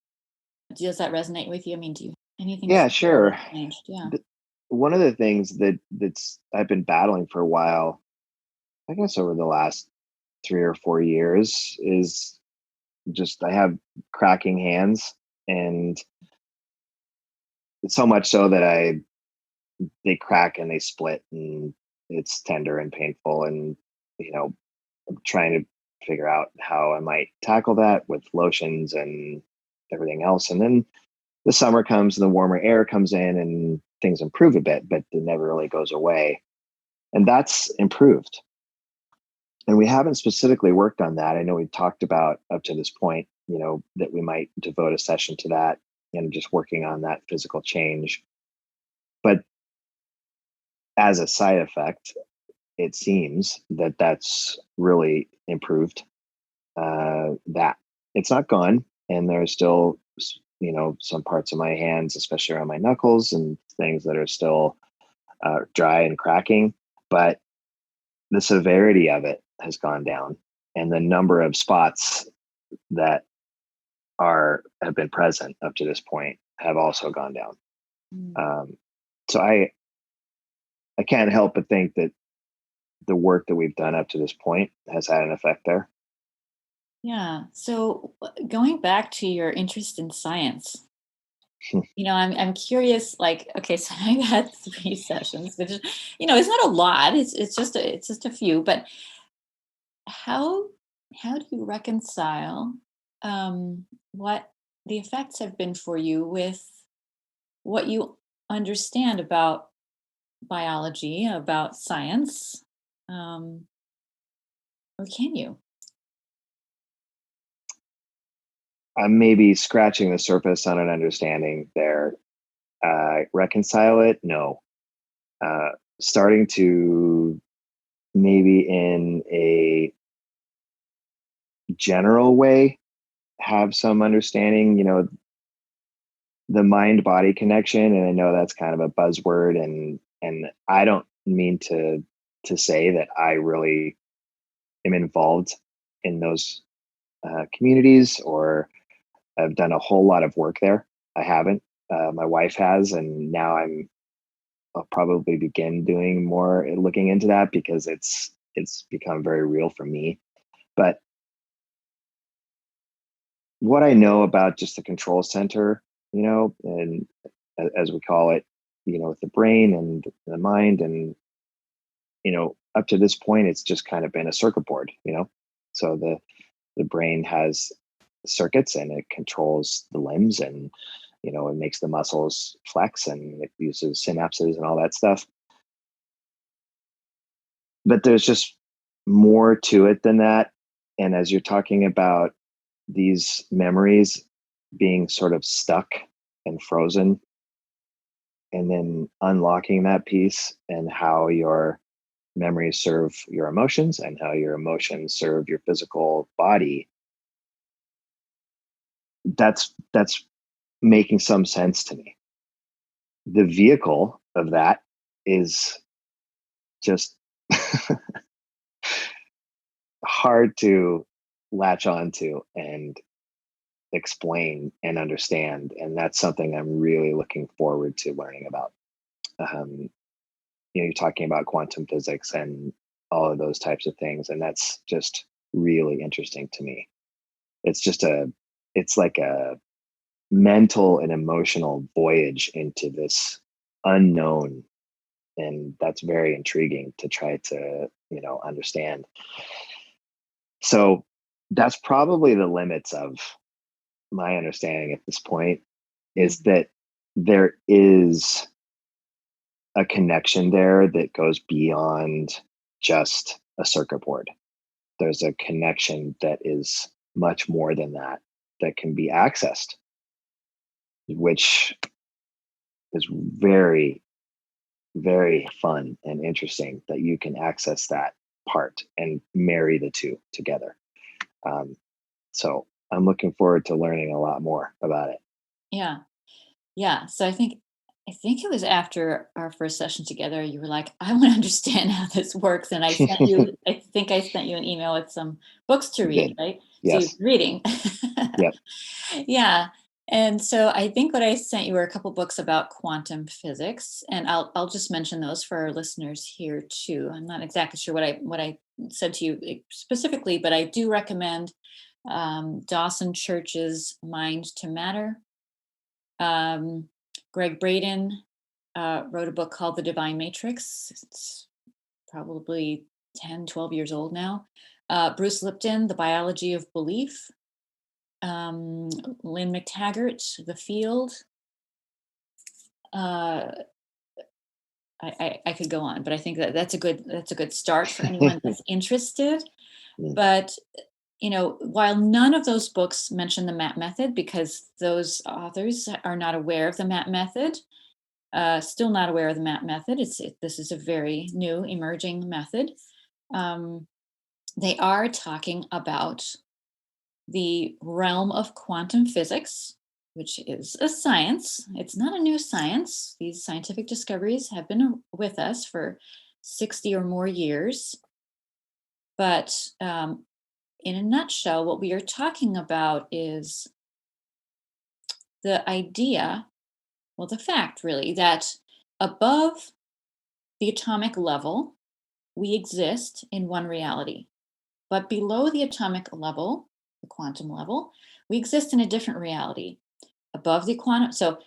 Does that resonate with you? I mean, do you anything Yeah, physical sure. that changed? Yeah. One of the things that's I've been battling for a while, I guess over the last 3 or 4 years, is just I have cracking hands, and so much so that they crack and they split, and it's tender and painful. And I'm trying to figure out how I might tackle that with lotions and everything else. And then the summer comes and the warmer air comes in and things improve a bit, but it never really goes away. And that's improved. And we haven't specifically worked on that. I know we've talked about up to this point, that we might devote a session to that and just working on that physical change. But as a side effect, it seems that that's really improved that. it's not gone, and there's still some parts of my hands, especially around my knuckles and things that are still dry and cracking, but the severity of it has gone down, and the number of spots that have been present up to this point have also gone down. Mm. So I can't help but think that the work that we've done up to this point has had an effect there. Yeah. So going back to your interest in science, I'm curious. Like, okay, so I had 3 sessions, which is, it's not a lot. It's just a few. But how how do you reconcile what the effects have been for you with what you understand about biology, about science, um, or can you? I'm maybe scratching the surface on an understanding there. Reconcile it? No. Uh, Starting to maybe in a general way have some understanding, the mind body connection. And I know that's kind of a buzzword, and I don't mean to say that I really am involved in those communities, or I've done a whole lot of work there. I haven't. My wife has, and now I'll probably begin doing more looking into that, because it's become very real for me. But what I know about just the control center, and as we call it, with the brain and the mind, and up to this point, it's just kind of been a circuit board. So the brain has circuits, and it controls the limbs, and it makes the muscles flex, and it uses synapses and all that stuff. But there's just more to it than that. And as you're talking about these memories being sort of stuck and frozen, and then unlocking that piece, and how your memories serve your emotions, and how your emotions serve your physical body, that's making some sense to me. The vehicle of that is just hard to latch onto and explain and understand. And that's something I'm really looking forward to learning about. Um, you're talking about quantum physics and all of those types of things. And that's just really interesting to me. It's just it's like a mental and emotional voyage into this unknown. And that's very intriguing to try to, understand. So that's probably the limits of my understanding at this point, is Mm. that there is a connection there that goes beyond just a circuit board. There's a connection that is much more than that, that can be accessed, which is very, very fun and interesting, that you can access that part and marry the two together. Um, so I'm looking forward to learning a lot more about it. Yeah. Yeah. So I think it was after our first session together, you were like, I want to understand how this works. And I think I sent you an email with some books to You read, did. right? So you're Yes. reading. Yep. Yeah. And so I think what I sent you were a couple books about quantum physics. And I'll just mention those for our listeners here too. I'm not exactly sure what I said to you specifically, but I do recommend Dawson Church's Mind to Matter. um, Greg Braden wrote a book called The Divine Matrix. It's probably 10, 12 years old now. Bruce Lipton, The Biology of Belief. Um, Lynn McTaggart, The Field. Uh, I could go on, but I think that's a good start for anyone that's interested. Mm. But while none of those books mention the MAP method, because those authors are not aware of the MAP method, still not aware of the MAP method. This is a very new emerging method. Um, they are talking about the realm of quantum physics, which is a science. It's not a new science. These scientific discoveries have been with us for 60 or more years. But in a nutshell, what we are talking about is the idea, well, the fact really, that above the atomic level, we exist in one reality. But below the atomic level, the quantum level, we exist in a different reality. Above the quantum, so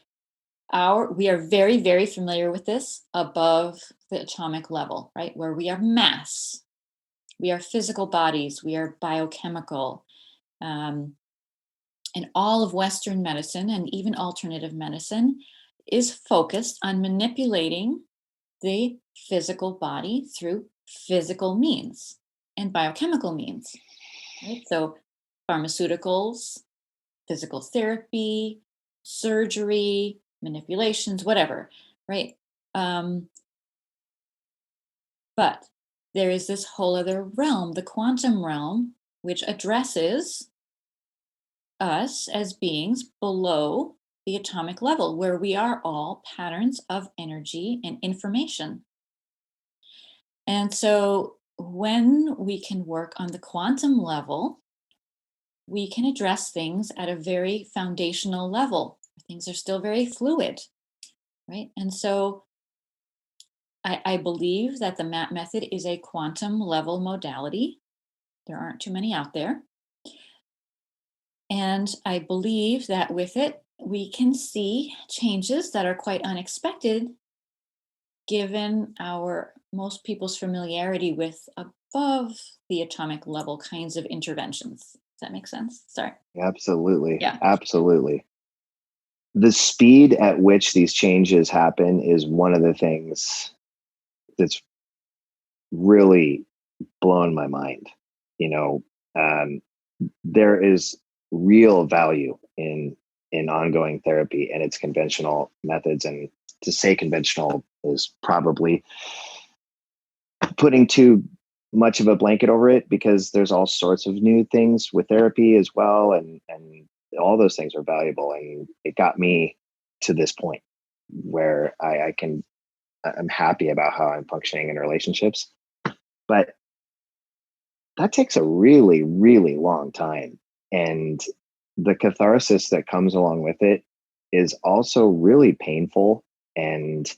we are very, very familiar with this above the atomic level, right? Where we are mass, we are physical bodies, we are biochemical. And all of Western medicine and even alternative medicine is focused on manipulating the physical body through physical means and biochemical means, right? So, pharmaceuticals, physical therapy, surgery, manipulations, whatever, right? Um, but there is this whole other realm, the quantum realm, which addresses us as beings below the atomic level, where we are all patterns of energy and information. And so when we can work on the quantum level, we can address things at a very foundational level. Things are still very fluid, right? And so I believe that the MAP method is a quantum level modality. There aren't too many out there. And I believe that with it, we can see changes that are quite unexpected given our most people's familiarity with above the atomic level kinds of interventions. Does that make sense? Sorry. Absolutely. Yeah. Absolutely. The speed at which these changes happen is one of the things that's really blown my mind. You know, um, there is real value in ongoing therapy and its conventional methods. And to say conventional is probably putting too much of a blanket over it, because there's all sorts of new things with therapy as well, and all those things are valuable. And it got me to this point where I'm happy about how I'm functioning in relationships. But that takes a really, really long time. And the catharsis that comes along with it is also really painful. And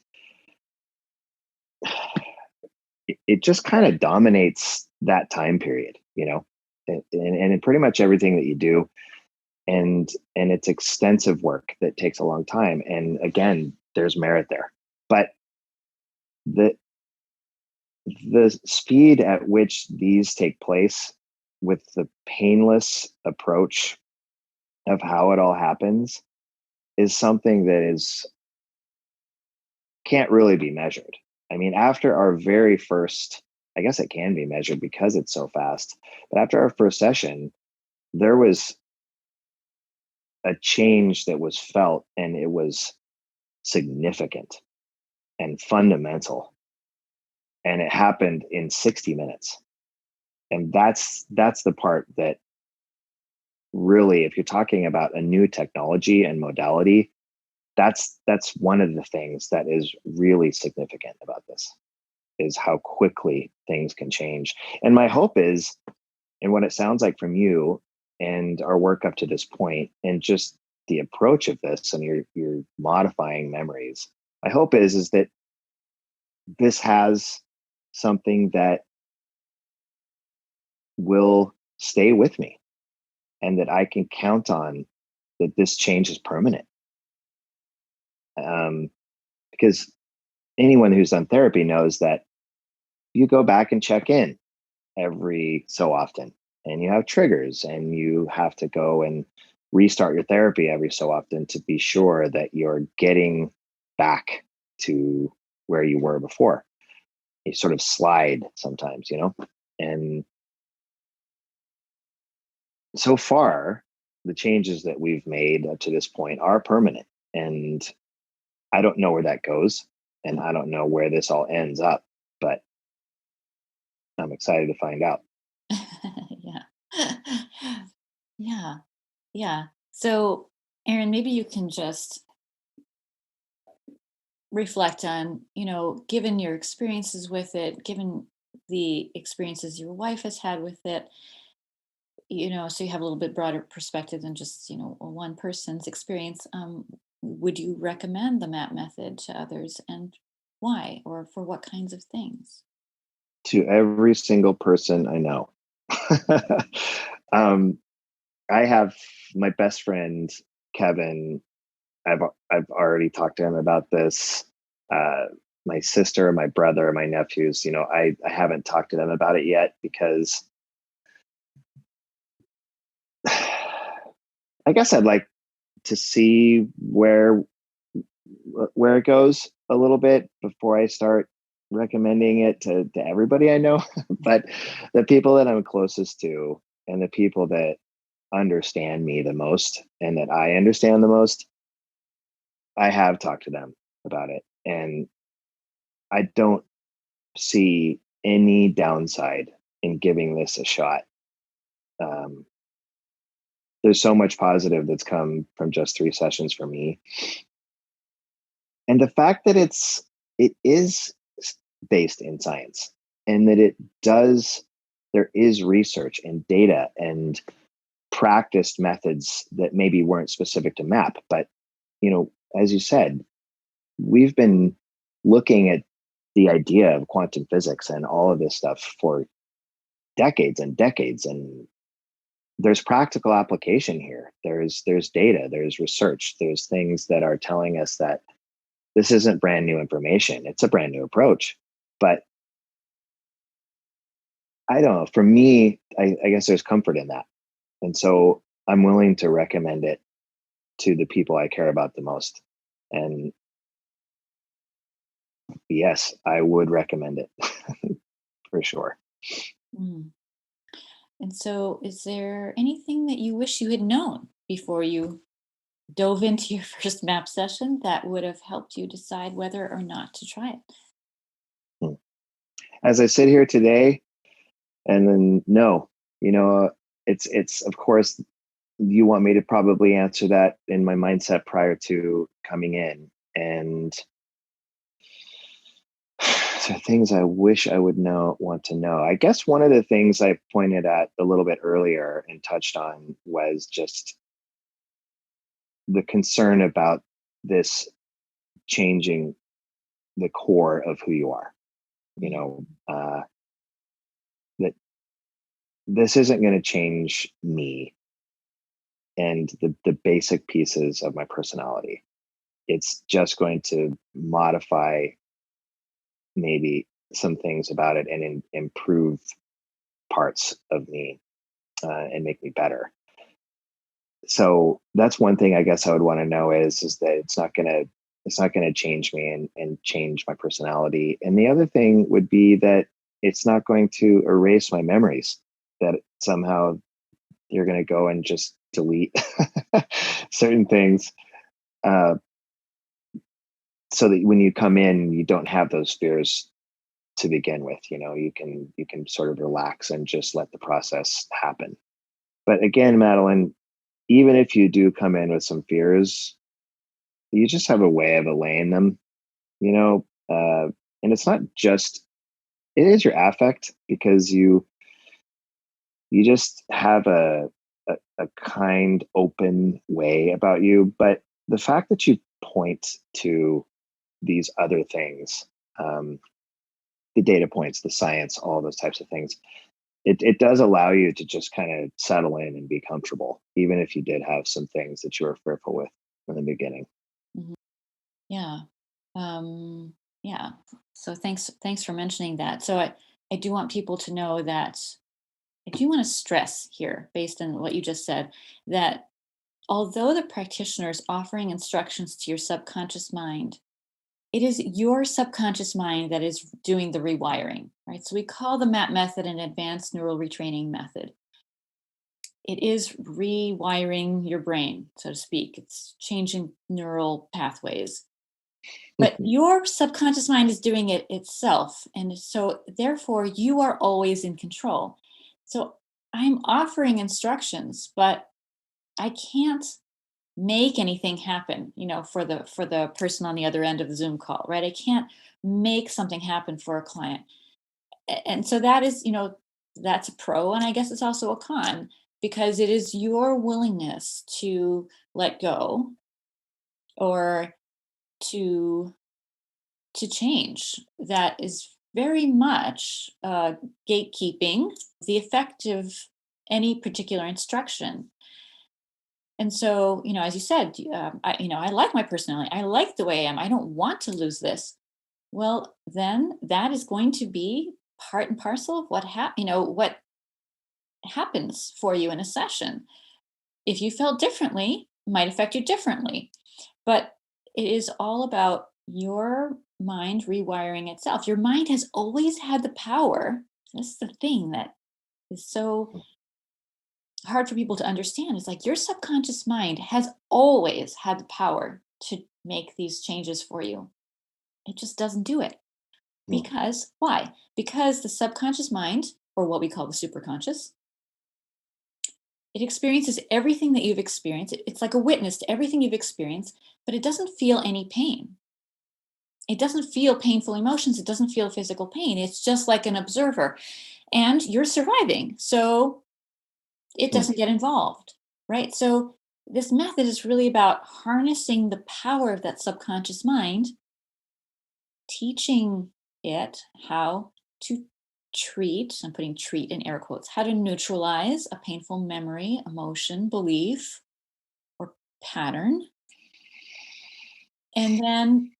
it just kind of dominates that time period, and in pretty much everything that you do. And it's extensive work that takes a long time. And again, there's merit there. But the the speed at which these take place with the painless approach of how it all happens is something that is can't really be measured. I mean, after our very first, I guess it can be measured because it's so fast, but after our first session, there was a change that was felt, and it was significant and fundamental, and it happened in 60 minutes. And that's the part that really, if you're talking about a new technology and modality, that's one of the things that is really significant about this, is how quickly things can change. And my hope is, and what it sounds like from you and our work up to this point, and just the approach of this, and you're modifying memories, my hope is that this has something that will stay with me, and that I can count on, that this change is permanent. Because anyone who's done therapy knows that you go back and check in every so often, and you have triggers, and you have to go and restart your therapy every so often to be sure that you're getting back to where you were before. You sort of slide sometimes, and so far the changes that we've made up to this point are permanent. And I don't know where that goes, and I don't know where this all ends up, but I'm excited to find out. Yeah. Yeah. Yeah. So, Aaron, maybe you can just reflect on, given your experiences with it, given the experiences your wife has had with it, so you have a little bit broader perspective than just, one person's experience. Would you recommend the MAP method to others, and why, or for what kinds of things? To every single person I know. um, I have my best friend Kevin. I've already talked to him about this. Uh, my sister, my brother, my nephews. I haven't talked to them about it yet because I guess I'd like to see where it goes a little bit before I start recommending it to everybody I know. But the people that I'm closest to and the people that understand me the most and that I understand the most, I have talked to them about it. And I don't see any downside in giving this a shot. Um, there's so much positive that's come from just 3 sessions for me. And the fact that it is based in science and that there is research and data and practiced methods that maybe weren't specific to MAP, but as you said, we've been looking at the idea of quantum physics and all of this stuff for decades and decades, and there's practical application here. There's data, there's research, there's things that are telling us that this isn't brand new information. It's a brand new approach. But I don't know. For me, I guess there's comfort in that. And so I'm willing to recommend it to the people I care about the most. And yes, I would recommend it for sure. Mm. And so, is there anything that you wish you had known before you dove into your first MAP session that would have helped you decide whether or not to try it? Hmm. As I sit here today, and then no, it's of course you want me to probably answer that in my mindset prior to coming in. And so things I wish I would want to know. I guess one of the things I pointed at a little bit earlier and touched on was just the concern about this changing the core of who you are. You Mm. know, that this isn't going to change me and the basic pieces of my personality. It's just going to modify maybe some things about it and improve parts of me and make me better. So that's one thing I guess I would want to know is that it's not gonna change me and change my personality. And the other thing would be that it's not going to erase my memories. That somehow you're going to go and just delete certain things, uh, so that when you come in, you don't have those fears to begin with. You can sort of relax and just let the process happen. But again, Madeline, even if you do come in with some fears, you just have a way of allaying them, you know, and it's not just, it is your affect because you just have a kind, open way about you. But the fact that you point to these other things, um, the data points, the science, all those types of things, it does allow you to just kind of settle in and be comfortable, even if you did have some things that you were fearful with in the beginning. Mhm. Yeah. Um, yeah. So thanks for mentioning that. So I do want people to know that I do want to stress here, based on what you just said, that although the practitioner is offering instructions to your subconscious mind, it is your subconscious mind that is doing the rewiring, right? So we call the MAP method an advanced neural retraining method. It is rewiring your brain, so to speak. It's changing neural pathways. But your subconscious mind is doing it itself. And so, therefore, you are always in control. So, I'm offering instructions, but I can't make anything happen, for the person on the other end of the Zoom call, right? I can't make something happen for a client. And so that is, that's a pro, and I guess it's also a con, because it is your willingness to let go, or to change, that is very much gatekeeping the effect of any particular instruction. And so, as you said, I like my personality. I like the way I am. I don't want to lose this. Well, then that is going to be part and parcel of what happens for you in a session. If you felt differently, it might affect you differently. But it is all about your mind rewiring itself. Your mind has always had the power. This is the thing that is so hard for people to understand. It's like your subconscious mind has always had the power to make these changes for you. It just doesn't do it. Mm. Because why? Because the subconscious mind, or what we call the superconscious, it experiences everything that you've experienced. It's like a witness to everything you've experienced, but it doesn't feel any pain. It doesn't feel painful emotions. It doesn't feel physical pain. It's just like an observer. And you're surviving. So it Mm. doesn't get involved, right? So this method is really about harnessing the power of that subconscious mind, teaching it how to treat, I'm putting treat in air quotes, how to neutralize a painful memory, emotion, belief, or pattern, and then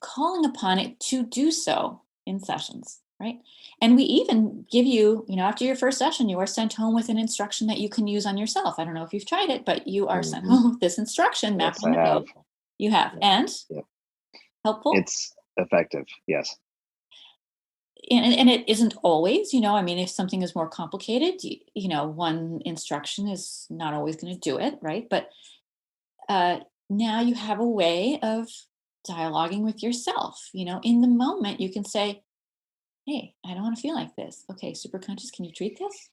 calling upon it to do so in sessions, right? And we even give you, after your first session, you are sent home with an instruction that you can use on yourself. I don't know if you've tried it, but you are sent Mhm. home with this instruction mapped Yes, on I the have. page. You have. Yeah. And Yeah. helpful. It's effective. Yes. And it isn't always, I mean, if something is more complicated, one instruction is not always going to do it, right? But uh, now you have a way of dialoguing with yourself. In the moment, you can say, hey, I don't want to feel like this. Okay, superconscious, can you treat this?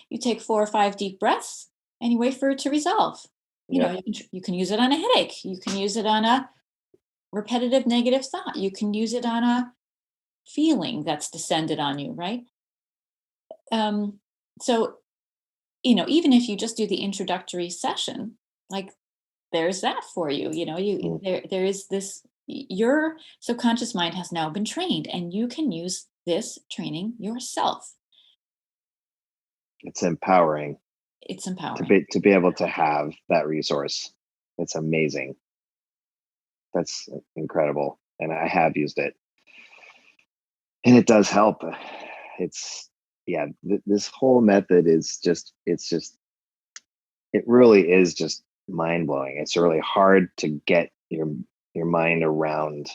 You take 4 or 5 deep breaths and you wait for it to resolve. Yep. You can use it on a headache. You can use it on a repetitive negative thought. You can use it on a feeling that's descended on you, right? Um, so, even if you just do the introductory session, like there's that for you. Mm. There is this. Your subconscious mind has now been trained, and you can use this training yourself. It's empowering It's to empowering. be able to have that resource. It's amazing. That's incredible. And I have used it. And it does help. It's yeah, this whole method is just it really is just mind blowing. It's really hard to get your mind around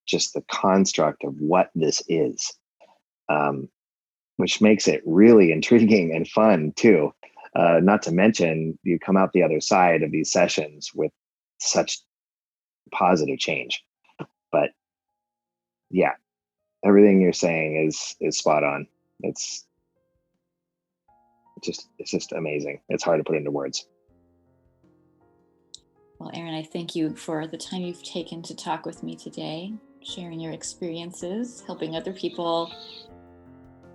just the construct of what this is, um, which makes it really intriguing and fun too. Not to mention, you come out the other side of these sessions with such positive change. But yeah, everything you're saying is spot on. It's it's just amazing. It's hard to put into words. Well, Erin, I thank you for the time you've taken to talk with me today, sharing your experiences, helping other people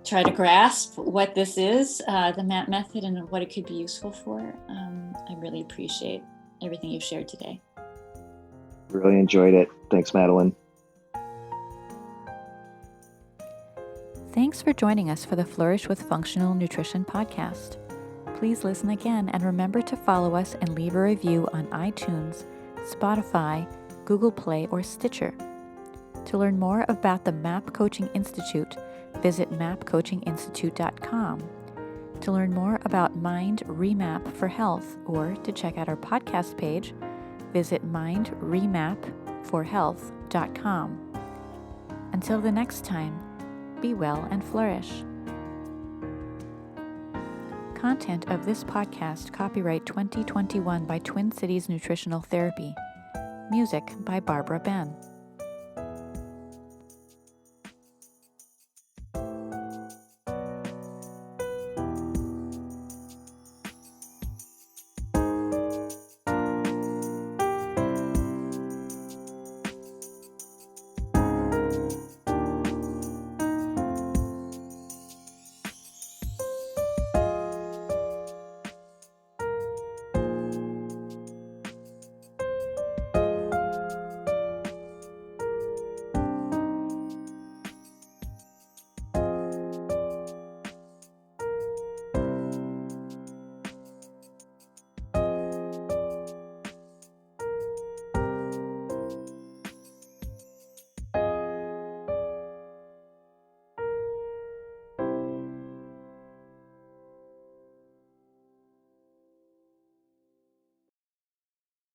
try to grasp what this is, the MAP method, and what it could be useful for. I really appreciate everything you've shared today. Really enjoyed it. Thanks, Madeline. Thanks for joining us for the Flourish with Functional Nutrition podcast. Please listen again and remember to follow us and leave a review on iTunes, Spotify, Google Play, or Stitcher. To learn more about the MAP Coaching Institute, visit mapcoachinginstitute.com. To learn more about Mind Remap for Health, or to check out our podcast page, visit mindremapforhealth.com. Until the next time, be well and flourish. Content of this podcast copyright 2021 by Twin Cities Nutritional Therapy. Music by Barbara Ben.